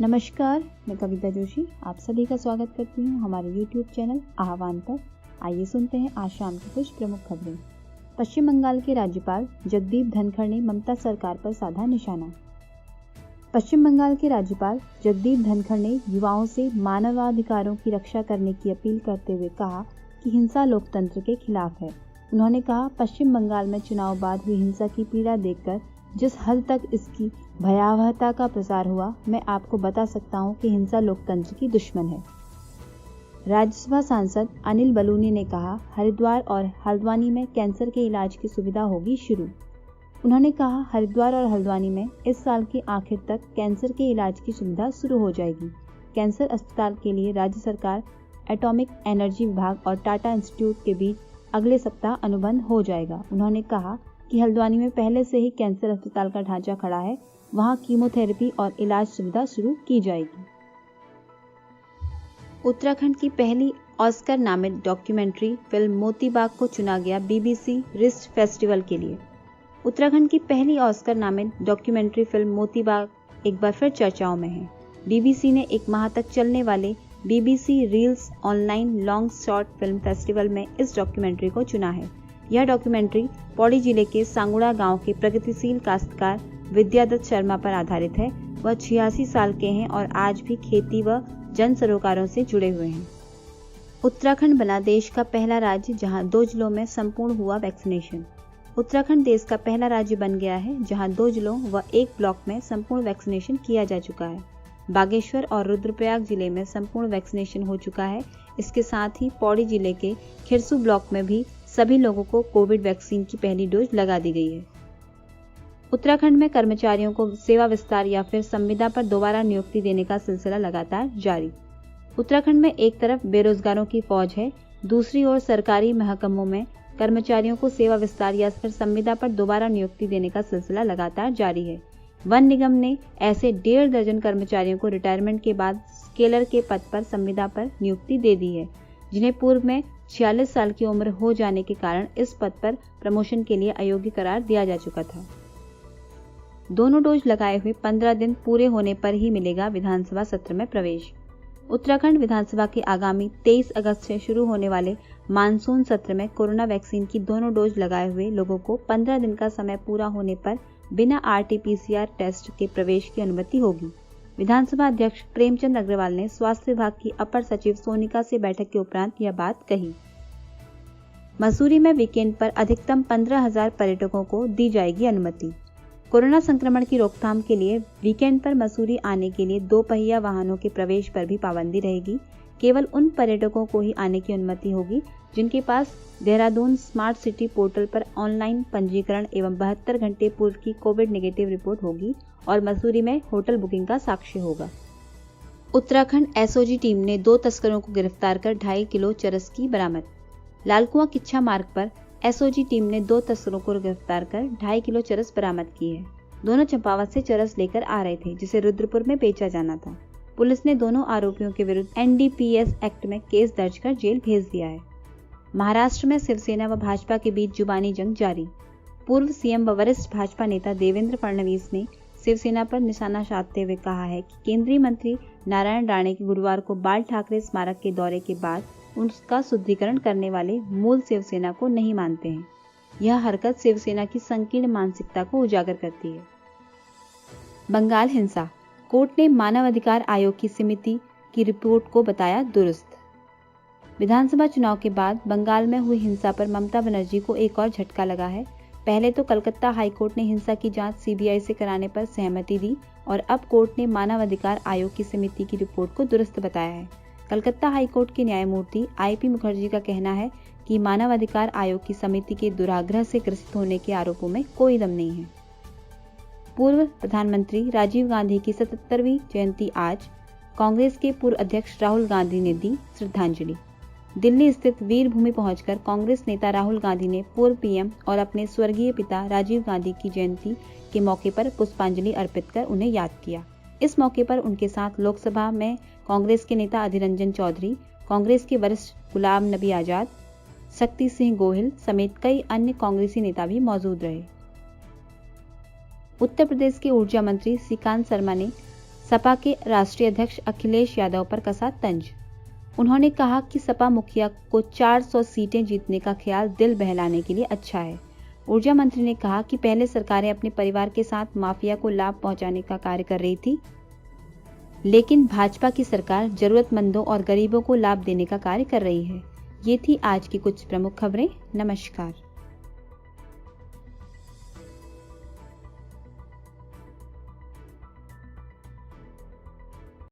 नमस्कार, मैं कविता जोशी आप सभी का स्वागत करती हूँ हमारे YouTube चैनल आह्वान पर। आइए सुनते हैं आज शाम की कुछ प्रमुख खबरें। पश्चिम बंगाल के राज्यपाल जगदीप धनखड़ ने ममता सरकार पर साधा निशाना। पश्चिम बंगाल के राज्यपाल जगदीप धनखड़ ने युवाओं से मानवाधिकारों की रक्षा करने की अपील करते हुए कहा कि हिंसा लोकतंत्र के खिलाफ है। उन्होंने कहा, पश्चिम बंगाल में चुनाव बाद हुई हिंसा की पीड़ा देखकर जिस हद तक इसकी भयावहता का प्रसार हुआ, मैं आपको बता सकता हूं कि हिंसा लोकतंत्र की दुश्मन है। राज्यसभा सांसद अनिल बलूनी ने कहा, हरिद्वार और हल्द्वानी में कैंसर के इलाज की सुविधा होगी शुरू। उन्होंने कहा, हरिद्वार और हल्द्वानी में इस साल के आखिर तक कैंसर के इलाज की सुविधा शुरू हो जाएगी। कैंसर अस्पताल के लिए राज्य सरकार, एटॉमिक एनर्जी विभाग और टाटा इंस्टीट्यूट के बीच अगले सप्ताह अनुबंध हो जाएगा। उन्होंने कहा कि हल्द्वानी में पहले से ही कैंसर अस्पताल का ढांचा खड़ा है, वहां कीमोथेरेपी और इलाज सुविधा शुरू की जाएगी। उत्तराखंड की पहली ऑस्कर नामित डॉक्यूमेंट्री फिल्म मोती बाग को चुना गया BBC रिस्ट फेस्टिवल के लिए। उत्तराखंड की पहली ऑस्कर नामित डॉक्यूमेंट्री फिल्म मोती बाग एक बार फिर चर्चाओं में है। BBC ने एक माह तक चलने वाले BBC reels online long short film festival में इस डॉक्यूमेंट्री को चुना है। यह डॉक्यूमेंट्री पौड़ी जिले के सांगुड़ा गांव के प्रगतिशील काश्तकार विद्यादत्त शर्मा पर आधारित है। वह 86 साल के हैं और आज भी खेती व जन सरोकारों से जुड़े हुए हैं। उत्तराखंड बना देश का पहला राज्य जहां 2 जिलों में संपूर्ण हुआ वैक्सीनेशन। उत्तराखंड देश का पहला राज्य बन गया है जहां 2 जिलों व 1 ब्लॉक में संपूर्ण वैक्सीनेशन किया जा चुका है। बागेश्वर और रुद्रप्रयाग जिले में संपूर्ण वैक्सीनेशन हो चुका है। इसके साथ ही पौड़ी जिले के खिरसू ब्लॉक में भी सभी लोगों को कोविड वैक्सीन की पहली डोज लगा दी गई है। उत्तराखंड में कर्मचारियों को सेवा विस्तार या फिर संविदा पर दोबारा नियुक्ति देने का सिलसिला लगातार जारी। उत्तराखंड में एक तरफ बेरोजगारों की फौज है, दूसरी ओर सरकारी महकमों में कर्मचारियों को सेवा विस्तार या फिर संविदा पर दोबारा नियुक्ति देने का सिलसिला लगातार जारी है। वन निगम ने ऐसे 1.5 दर्जन कर्मचारियों को रिटायरमेंट के बाद स्केलर के पद पर संविदा पर नियुक्ति दे दी है, जिन्हें पूर्व में 46 साल की उम्र हो जाने के कारण इस पद पर प्रमोशन के लिए अयोग्य करार दिया जा चुका था। दोनों डोज लगाए हुए 15 दिन पूरे होने पर ही मिलेगा विधानसभा सत्र में प्रवेश। उत्तराखंड विधानसभा के आगामी 23 अगस्त से शुरू होने वाले मानसून सत्र में कोरोना वैक्सीन की दोनों डोज लगाए हुए लोगों को 15 दिन का समय पूरा होने पर बिना RT-PCR टेस्ट के प्रवेश की अनुमति होगी। विधानसभा अध्यक्ष प्रेमचंद अग्रवाल ने स्वास्थ्य विभाग की अपर सचिव सोनिका से बैठक के उपरांत यह बात कही। मसूरी में वीकेंड पर अधिकतम 15,000 पर्यटकों को दी जाएगी अनुमति। कोरोना संक्रमण की रोकथाम के लिए वीकेंड पर मसूरी आने के लिए 2 पहिया वाहनों के प्रवेश पर भी पाबंदी रहेगी। केवल उन पर्यटकों को ही आने की अनुमति होगी जिनके पास देहरादून स्मार्ट सिटी पोर्टल पर ऑनलाइन पंजीकरण एवं 72 घंटे पूर्व की कोविड नेगेटिव रिपोर्ट होगी और मसूरी में होटल बुकिंग का साक्ष्य होगा। उत्तराखंड SOG टीम ने 2 तस्करों को गिरफ्तार कर 2.5 किलो चरस की बरामद। लालकुआं किच्छा मार्ग पर SOG टीम ने 2 तस्करों को गिरफ्तार कर 2.5 किलो चरस बरामद की है। दोनों चंपावत से चरस लेकर आ रहे थे जिसे रुद्रपुर में बेचा जाना था। पुलिस ने दोनों आरोपियों के विरुद्ध NDPS एक्ट में केस दर्ज कर जेल भेज दिया है। महाराष्ट्र में शिवसेना व भाजपा के बीच जुबानी जंग जारी। पूर्व CM व वरिष्ठ भाजपा नेता देवेंद्र फडणवीस ने शिवसेना पर निशाना साधते हुए कहा है कि केंद्रीय मंत्री नारायण राणे के गुरुवार को बाल ठाकरे स्मारक के दौरे के बाद उसका सुदृढ़ीकरण करने वाले मूल शिवसेना को नहीं मानते हैं। यह हरकत शिवसेना की संकीर्ण मानसिकता को उजागर करती है। बंगाल हिंसा, कोर्ट ने मानव अधिकार आयोग की समिति की रिपोर्ट को बताया दुरुस्त। विधानसभा चुनाव के बाद बंगाल में हुई हिंसा पर ममता बनर्जी को एक और झटका लगा है। पहले तो कलकत्ता हाईकोर्ट ने हिंसा की जांच CBI से कराने पर सहमति दी और अब कोर्ट ने मानव अधिकार आयोग की समिति की रिपोर्ट को दुरुस्त बताया है। कलकत्ता हाईकोर्ट के न्यायमूर्ति IP मुखर्जी का कहना है कि मानव अधिकार आयोग की समिति के दुराग्रह से ग्रसित होने के आरोपों में कोई दम नहीं है। पूर्व प्रधानमंत्री राजीव गांधी की 77वीं जयंती आज। कांग्रेस के पूर्व अध्यक्ष राहुल गांधी ने दी श्रद्धांजलि। दिल्ली स्थित वीर भूमि पहुंचकर कांग्रेस नेता राहुल गांधी ने पूर्व PM और अपने स्वर्गीय पिता राजीव गांधी की जयंती के मौके पर पुष्पांजलि अर्पित कर उन्हें याद किया। इस मौके पर उनके साथ लोकसभा में कांग्रेस के नेता अधीर रंजन चौधरी, कांग्रेस के वरिष्ठ गुलाम नबी आजाद, शक्ति सिंह गोहिल समेत कई अन्य कांग्रेसी नेता भी मौजूद रहे। उत्तर प्रदेश के ऊर्जा मंत्री श्रीकांत शर्मा ने सपा के राष्ट्रीय अध्यक्ष अखिलेश यादव पर कसा तंज। उन्होंने कहा कि सपा मुखिया को 400 सीटें जीतने का ख्याल दिल बहलाने के लिए अच्छा है। ऊर्जा मंत्री ने कहा कि पहले सरकारें अपने परिवार के साथ माफिया को लाभ पहुंचाने का कार्य कर रही थी, लेकिन भाजपा की सरकार जरूरतमंदों और गरीबों को लाभ देने का कार्य कर रही है। ये थी आज की कुछ प्रमुख खबरें। नमस्कार।